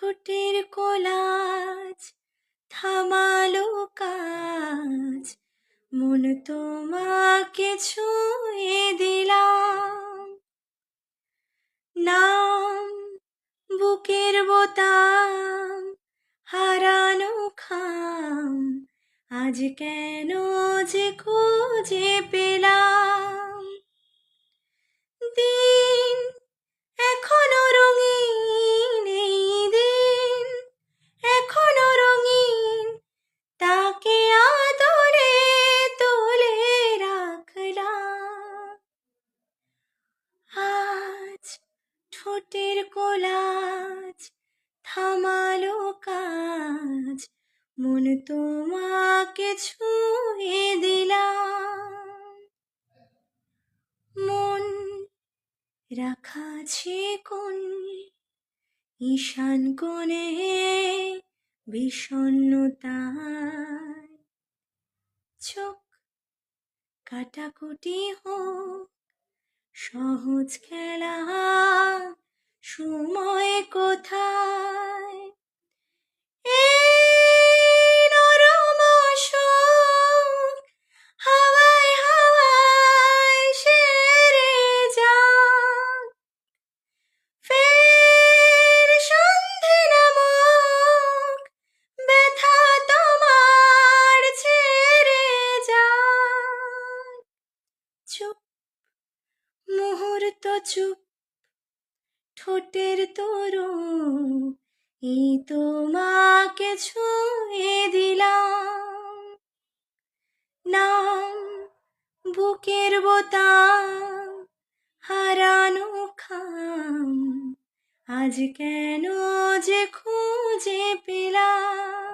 ঠোঁটের কোলাজ থামালো কাজ, মন তোমাকে ছুঁয়ে দিলাম। নাম বুকের বোতাম, হারানো খাম, আজ কেন যে খুঁজে পেলাম। দিন এখনো রঙিন, এই দিন এখনো রঙিন, তাকে আদরে তুলে রাখলাম। আজ ঠোঁটের কোলাজ থামালো কাজ, মন তোমাকে ছুঁয়ে দিলাম। মন রাখা আছে কোন ঈশান কোণে বিষণ্ণতায়, চোখ কাটাকুটি হোক সহজ খেলা, সময় কোথায়। এই নরম সুখ হাওয়ায় হাওয়ায় সেরে যাক, ফের সন্ধে নামক ব্যথা তোমার ছেড়ে যাক। চুপ মুহূর্ত চুপ, ঠোঁটের তরু এই তোমাকে ছুঁয়ে দিলাম। নাম বুকের বোতাম, হারানো খাম, আজ কেন যে খুঁজে পেলাম।